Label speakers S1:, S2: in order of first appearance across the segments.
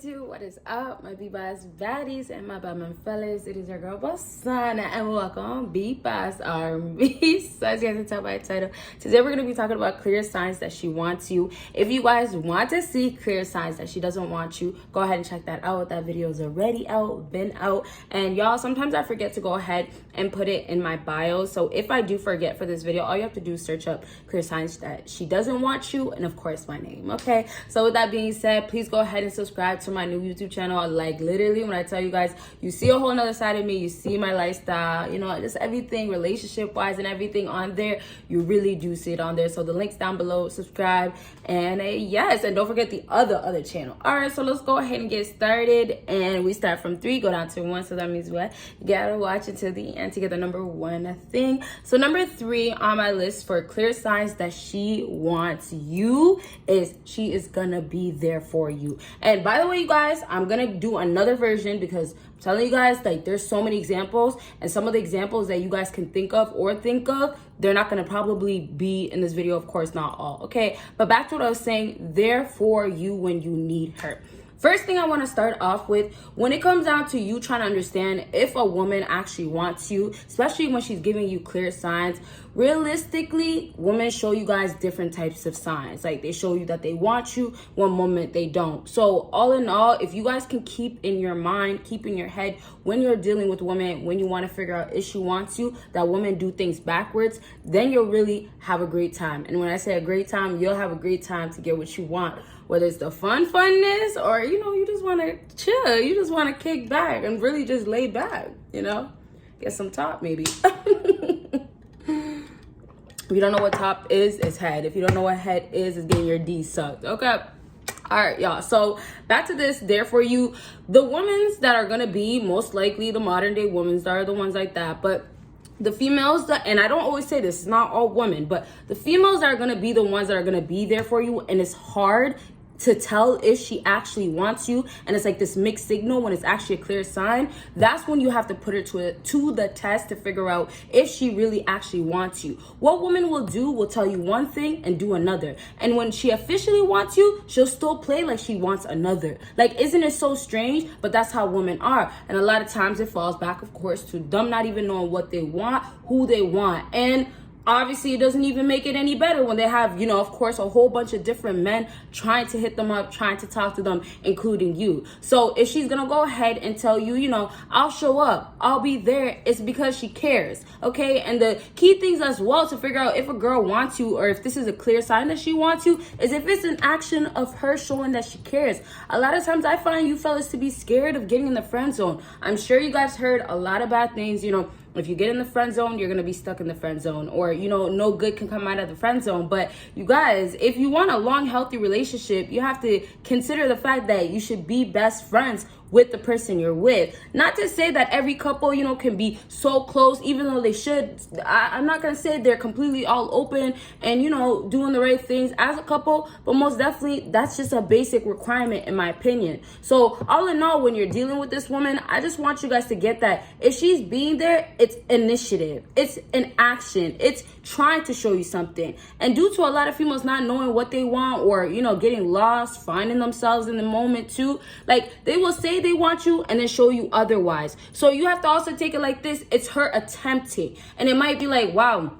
S1: What is up, my BBossBaddies and my Batman fellas? It is your girl Bosana, and welcome BBossArmy. So as you guys can tell by the title, today we're going to be talking about clear signs that she wants you. If you guys want to see clear signs that she doesn't want you, go ahead and check that out. That video is already out, been out. And y'all, sometimes I forget to go ahead and put it in my bio. So if I do forget for this video, all you have to do is search up clear signs that she doesn't want you, and of course my name. Okay, so with that being said, please go ahead and subscribe to my new YouTube channel. Like literally, when I tell you guys, you see a whole nother side of me. You see my lifestyle, you know, just everything relationship wise and everything on there. You really do see it on there. So the link's down below. Subscribe, and yes, and don't forget the other channel. All right, so let's go ahead and get started. And we start from 3, go down to 1. So that means what? You gotta watch until the end to get the number 1 thing. So number 3 on my list for clear signs that she wants you is she is gonna be there for you. And by the way, you guys, I'm gonna do another version because I'm telling you guys, like, there's so many examples, and some of the examples that you guys can think of, they're not gonna probably be in this video. Of course, not all. Okay, but back to what I was saying, there for you when you need her. First thing I want to start off with, when it comes down to you trying to understand if a woman actually wants you, especially when she's giving you clear signs, realistically, women show you guys different types of signs. Like, they show you that they want you, one moment they don't. So all in all, if you guys can keep in your mind, keep in your head, when you're dealing with women, when you want to figure out if she wants you, that women do things backwards, then you'll really have a great time. And when I say a great time, you'll have a great time to get what you want. Whether it's the funness, or, you know, you just want to chill. You just want to kick back and really just lay back, you know? Get some top, maybe. If you don't know what top is, it's head. If you don't know what head is, it's getting your D sucked. Okay? All right, y'all. So back to this, there for you. The women's that are going to be most likely the modern day women's are the ones like that. But the females that, and I don't always say this, it's not all women, but the females are going to be the ones that are going to be there for you. And it's hard to tell if she actually wants you, and it's like this mixed signal when it's actually a clear sign. That's when you have to put her to the test to figure out if she really actually wants you. What woman will do will tell you one thing and do another, and when she officially wants you, she'll still play like she wants another. Like, isn't it so strange? But that's how women are, and a lot of times it falls back, of course, to them not even knowing what they want, who they want. And obviously, it doesn't even make it any better when they have, you know, of course, a whole bunch of different men trying to hit them up, trying to talk to them, including you. So if she's gonna go ahead and tell you, you know, I'll show up, I'll be there, it's because she cares, okay? And the key things as well to figure out if a girl wants you, or if this is a clear sign that she wants you, is if it's an action of her showing that she cares. A lot of times I find you fellas to be scared of getting in the friend zone. I'm sure you guys heard a lot of bad things, you know. If you get in the friend zone, you're going to be stuck in the friend zone, or, you know, no good can come out of the friend zone. But you guys, if you want a long, healthy relationship, you have to consider the fact that you should be best friends with the person you're with. Not to say that every couple, you know, can be so close, even though they should. I'm not going to say they're completely all open and, you know, doing the right things as a couple, but most definitely that's just a basic requirement in my opinion. So all in all, when you're dealing with this woman, I just want you guys to get that if she's being there, it's initiative, it's an action, it's trying to show you something. And due to a lot of females not knowing what they want, or, you know, getting lost, finding themselves in the moment too, like, they will say they want you and then show you otherwise. So you have to also take it like this, it's her attempting. And it might be like, wow,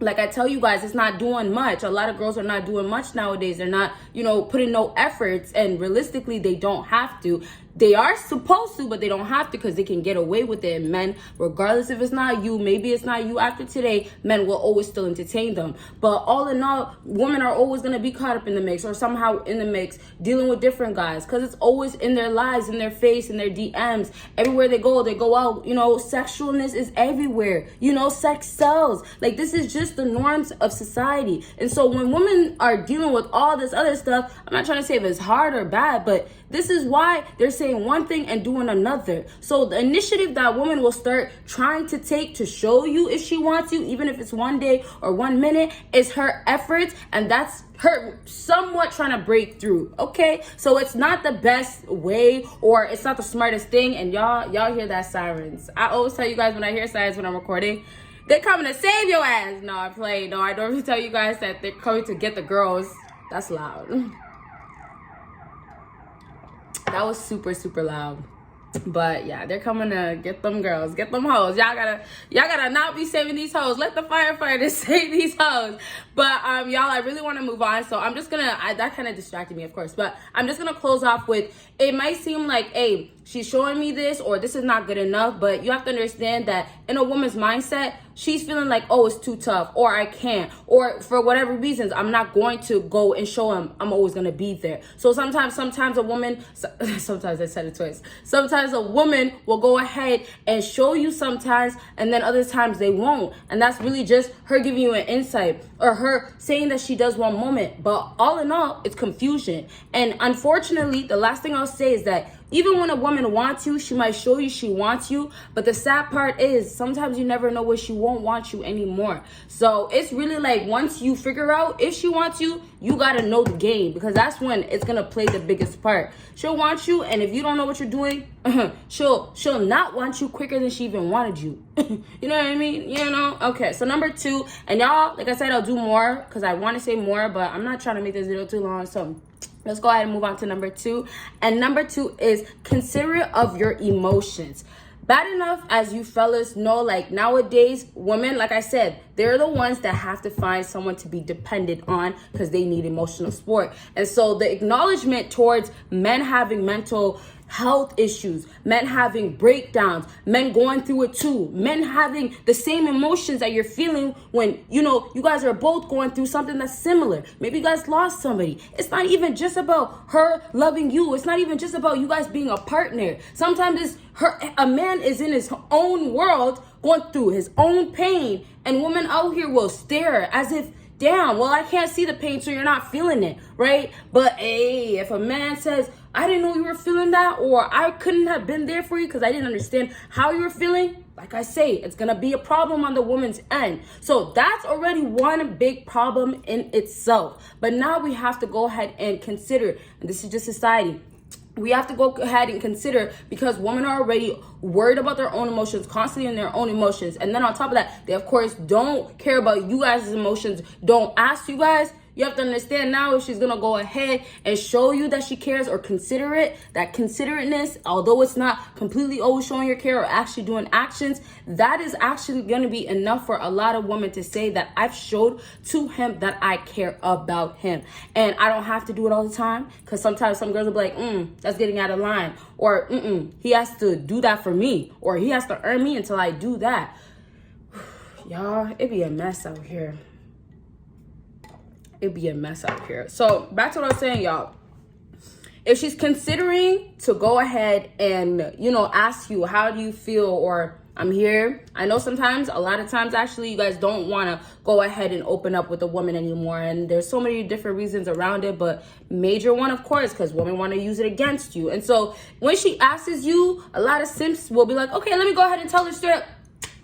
S1: like I tell you guys, it's not doing much. A lot of girls are not doing much nowadays. They're not, you know, putting no efforts, and realistically, they don't have to. They are supposed to, but they don't have to, because they can get away with it. And men, regardless if it's not you, maybe it's not you after today, men will always still entertain them. But all in all, women are always going to be caught up in the mix, or somehow in the mix, dealing with different guys, because it's always in their lives, in their face, in their DMs. Everywhere they go out, you know, sexualness is everywhere. You know, sex sells. Like, this is just the norms of society. And so when women are dealing with all this other stuff, I'm not trying to say if it's hard or bad, but this is why they're saying one thing and doing another. So the initiative that woman will start trying to take to show you if she wants you, even if it's 1 day or 1 minute, is her efforts, and that's her somewhat trying to break through. Okay, so it's not the best way, or it's not the smartest thing. And y'all hear that sirens. I always tell you guys, when I hear sirens when I'm recording, they're coming to save your ass. No, I play. No, I don't really tell you guys that they're coming to get the girls. That's loud. That was super, super loud. But yeah, they're coming to get them girls, get them hoes. Y'all gotta not be saving these hoes. Let the firefighters save these hoes. But y'all, I really want to move on, so I'm just gonna, that kind of distracted me, of course, but I'm just gonna close off with, it might seem like, hey, she's showing me this, or this is not good enough, but you have to understand that in a woman's mindset, she's feeling like, oh, it's too tough, or I can't, or for whatever reasons, I'm not going to go and show him I'm always gonna be there. So sometimes a woman, sometimes I said it twice, sometimes a woman will go ahead and show you sometimes, and then other times they won't. And that's really just her giving you an insight, or her saying that she does one moment, but all in all, it's confusion. And unfortunately, the last thing I'll say is that even when a woman wants you, she might show you she wants you, but the sad part is sometimes you never know when she won't want you anymore. So it's really like, once you figure out if she wants you, you gotta know the game, because that's when it's gonna play the biggest part. She'll want you, and if you don't know what you're doing, she'll not want you quicker than she even wanted you. You know what I mean? You know? Okay, so number 2, and y'all, like I said, I'll do more because I want to say more, but I'm not trying to make this video too long, so let's go ahead and move on to number 2. And number 2 is considerate of your emotions. Bad enough as you fellas know, like nowadays, women, like I said, they're the ones that have to find someone to be dependent on because they need emotional support. And so the acknowledgement towards men having mental health issues, men having breakdowns, men going through it too, men having the same emotions that you're feeling when, you know, you guys are both going through something that's similar. Maybe you guys lost somebody. It's not even just about her loving you. It's not even just about you guys being a partner. Sometimes a man is in his own world going through his own pain, and women out here will stare as if, damn, well, I can't see the pain, so you're not feeling it, right? But hey, if a man says, I didn't know you were feeling that, or I couldn't have been there for you because I didn't understand how you were feeling, like I say, it's gonna be a problem on the woman's end. So that's already one big problem in itself. But now we have to go ahead and consider, and this is just society, we have to go ahead and consider, because women are already worried about their own emotions, constantly in their own emotions. And then on top of that, they of course don't care about you guys' emotions, don't ask you guys. You have to understand now, if she's gonna go ahead and show you that she cares or consider it, that considerateness, although it's not completely always showing your care or actually doing actions, that is actually gonna be enough for a lot of women to say that I've showed to him that I care about him. And I don't have to do it all the time, because sometimes some girls will be like, that's getting out of line, or he has to do that for me, or he has to earn me until I do that. Y'all, it be a mess out here. It'd be a mess out here. So back to what I was saying, y'all. If she's considering to go ahead and, you know, ask you, how do you feel, or I'm here. I know sometimes, a lot of times actually, you guys don't want to go ahead and open up with a woman anymore. And there's so many different reasons around it, but major one, of course, because women want to use it against you. And so when she asks you, a lot of simps will be like, okay, let me go ahead and tell her straight up,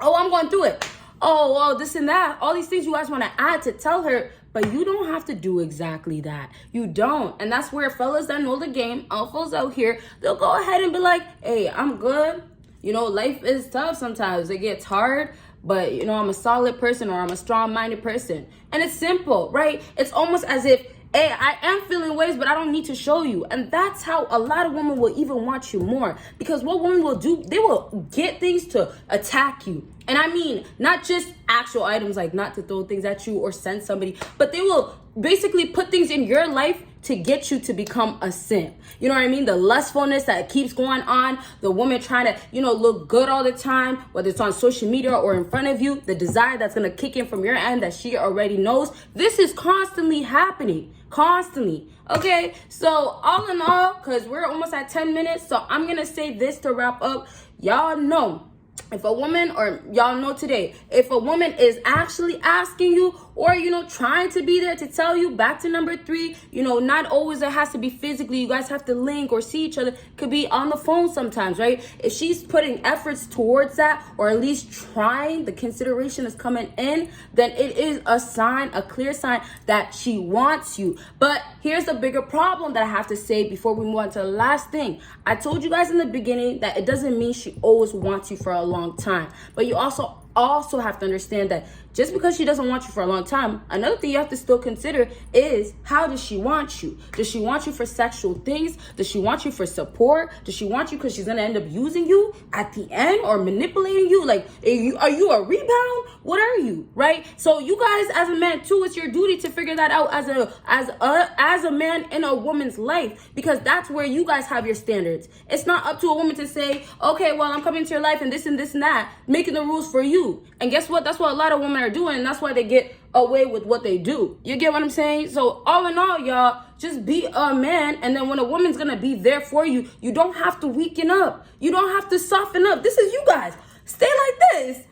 S1: oh, I'm going through it. Oh, well, this and that. All these things you guys want to add to tell her. But you don't have to do exactly that. You don't. And that's where fellas that know the game, alphas out here, they'll go ahead and be like, hey, I'm good. You know, life is tough sometimes. It gets hard. But, you know, I'm a solid person, or I'm a strong-minded person. And it's simple, right? It's almost as if, hey, I am feeling ways, but I don't need to show you. And that's how a lot of women will even want you more. Because what women will do, they will get things to attack you. And I mean, not just actual items, like not to throw things at you or send somebody, but they will basically put things in your life to get you to become a simp. You know what I mean? The lustfulness that keeps going on, the woman trying to, you know, look good all the time, whether it's on social media or in front of you, the desire that's going to kick in from your end that she already knows. This is constantly happening. Constantly. Okay, so all in all, because we're almost at 10 minutes, so I'm going to say this to wrap up. Y'all know, if a woman, or y'all know today, if a woman is actually asking you, or, you know, trying to be there to tell you, back to number 3, you know, not always it has to be physically, you guys have to link or see each other, could be on the phone sometimes, right? If she's putting efforts towards that, or at least trying, the consideration is coming in, then it is a sign, a clear sign that she wants you. But here's the bigger problem that I have to say before we move on to the last thing. I told you guys in the beginning that it doesn't mean she always wants you for a long time, but you also have to understand that just because she doesn't want you for a long time, another thing you have to still consider is, how does she want you? Does she want you for sexual things? Does she want you for support? Does she want you because she's going to end up using you at the end or manipulating you? Like, are you a rebound? What are you, right? So you guys as a man too, it's your duty to figure that out as a man in a woman's life, because that's where you guys have your standards. It's not up to a woman to say, okay, well, I'm coming to your life and this and that, making the rules for you. And guess what? That's what a lot of women are doing, and that's why they get away with what they do. You get what I'm saying? So all in all, y'all, just be a man, and then when a woman's gonna be there for you, you don't have to weaken up. You don't have to soften up. This is you guys. Stay like this.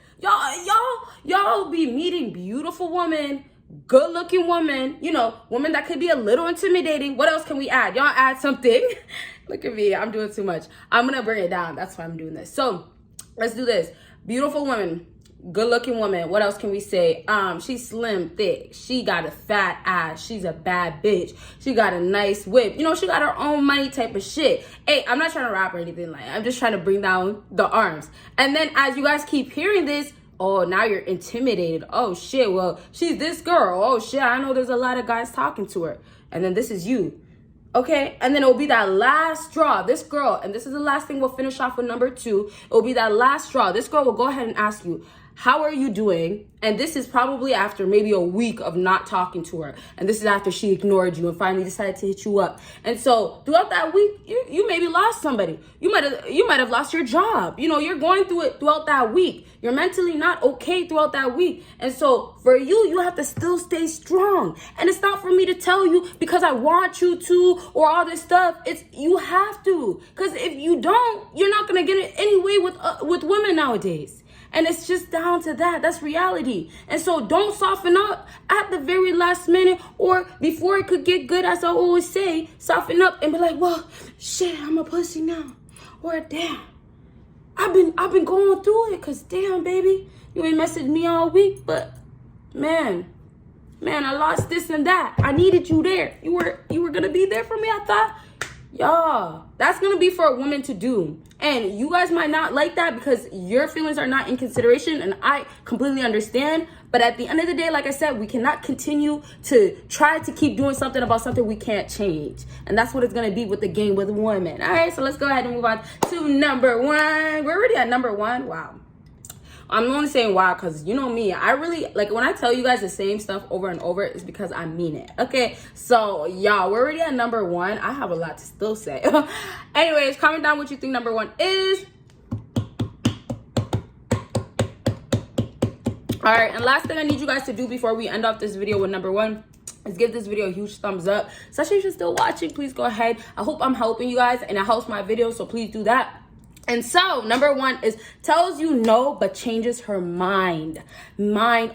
S1: Y'all be meeting beautiful women, good looking women, you know, women that could be a little intimidating. What else can we add? Y'all add something. Look at me, I'm doing too much. I'm gonna bring it down. That's why I'm doing this. So let's do this. Beautiful woman, good looking woman. What else can we say? She's slim, thick. She got a fat ass. She's a bad bitch. She got a nice whip. You know, she got her own money type of shit. Hey, I'm not trying to rap or anything like that. I'm just trying to bring down the arms. And then as you guys keep hearing this, oh, now you're intimidated. Oh shit, well, she's this girl. Oh shit, I know there's a lot of guys talking to her. And then this is you. Okay, and then it'll be that last straw. This girl, and this is the last thing, we'll finish off with number 2. It'll be that last straw. This girl will go ahead and ask you, how are you doing? And this is probably after maybe a week of not talking to her. And this is after she ignored you and finally decided to hit you up. And so throughout that week, you maybe lost somebody. You might have lost your job. You know, you're going through it throughout that week. You're mentally not okay throughout that week. And so for you, you have to still stay strong. And it's not for me to tell you because I want you to or all this stuff. It's you have to. Because if you don't, you're not going to get it anyway with women nowadays. And it's just down to that. That's reality. And so don't soften up at the very last minute or before it could get good, as I always say. Soften up and be like, well, shit, I'm a pussy now. Or damn, I've been going through it because damn, baby, you ain't messaged me all week. But man, I lost this and that. I needed you there. You were going to be there for me, I thought. Y'all, that's going to be for a woman to do. And you guys might not like that because your feelings are not in consideration, and I completely understand. But at the end of the day, like I said, we cannot continue to try to keep doing something about something we can't change. And that's what it's going to be with the game with women. All right, so let's go ahead and move on to number 1. We're already at number 1. Wow. I'm only saying wow because you know me, I really like when I tell you guys the same stuff over and over, it's because I mean it. Okay, so y'all, we're already at number 1. I have a lot to still say. Anyways, comment down what you think number 1 is. All right, and last thing I need you guys to do before we end off this video with number 1 is give this video a huge thumbs up. Especially if you're still watching, please go ahead. I hope I'm helping you guys and it helps my video, so please do that. And so, number 1 is tells you no, but changes her mind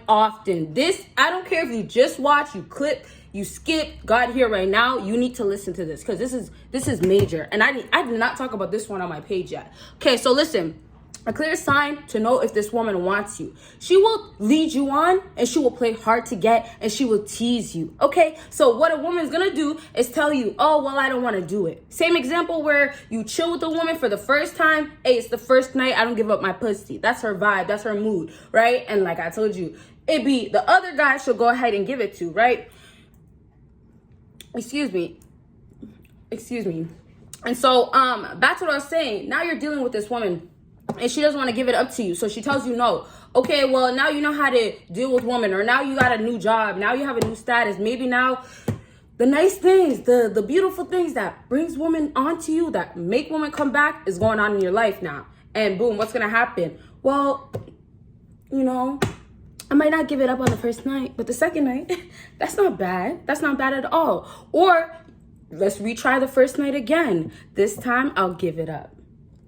S1: often. This, I don't care if you just watch, you clip, you skip, got here right now, you need to listen to this because this is major. And I did not talk about this one on my page yet. Okay, so listen. A clear sign to know if this woman wants you. She will lead you on and she will play hard to get and she will tease you. Okay, so what a woman's gonna do is tell you, oh, well, I don't want to do it. Same example where you chill with a woman for the first time. Hey, it's the first night. I don't give up my pussy. That's her vibe. That's her mood, right? And like I told you, it be the other guy she'll go ahead and give it to, right? Excuse me. And so back to what I was saying. Now you're dealing with this woman and she doesn't want to give it up to you. So she tells you no. Okay, well, now you know how to deal with women, or now you got a new job. Now you have a new status. Maybe now the nice things, the beautiful things that brings women onto you, that make women come back is going on in your life now. And boom, what's going to happen? Well, you know, I might not give it up on the first night, but the second night, that's not bad. That's not bad at all. Or let's retry the first night again. This time I'll give it up.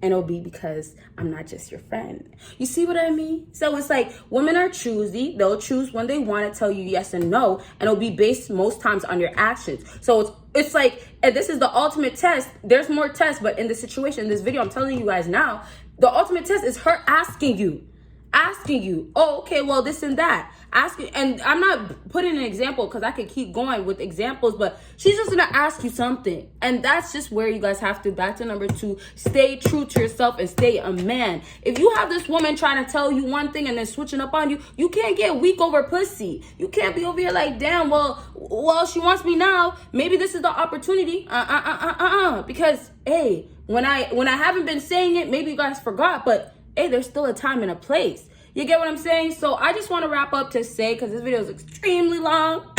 S1: And it'll be because I'm not just your friend. You see what I mean? So it's like women are choosy. They'll choose when they want to tell you yes and no. And it'll be based most times on your actions. So it's like, and this is the ultimate test. There's more tests, but in this situation, in this video, I'm telling you guys now, the ultimate test is her asking you. asking you, oh, okay, well, this and that. Asking, and I'm not putting an example because I could keep going with examples, but she's just gonna ask you something. And that's just where you guys have to, back to number 2, stay true to yourself and stay a man. If you have this woman trying to tell you one thing and then switching up on you, you can't get weak over pussy. You can't be over here like, damn, well, she wants me now. Maybe this is the opportunity. Because, hey, when I haven't been saying it, maybe you guys forgot, but hey, there's still a time and a place. You get what I'm saying? So I just want to wrap up to say, because this video is extremely long,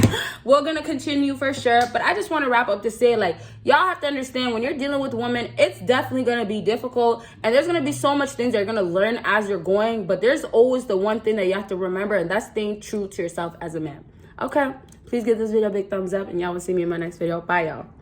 S1: we're going to continue for sure. But I just want to wrap up to say, like, y'all have to understand when you're dealing with women, it's definitely going to be difficult. And there's going to be so much things that you're going to learn as you're going. But there's always the one thing that you have to remember, and that's staying true to yourself as a man. Okay? Please give this video a big thumbs up, and y'all will see me in my next video. Bye, y'all.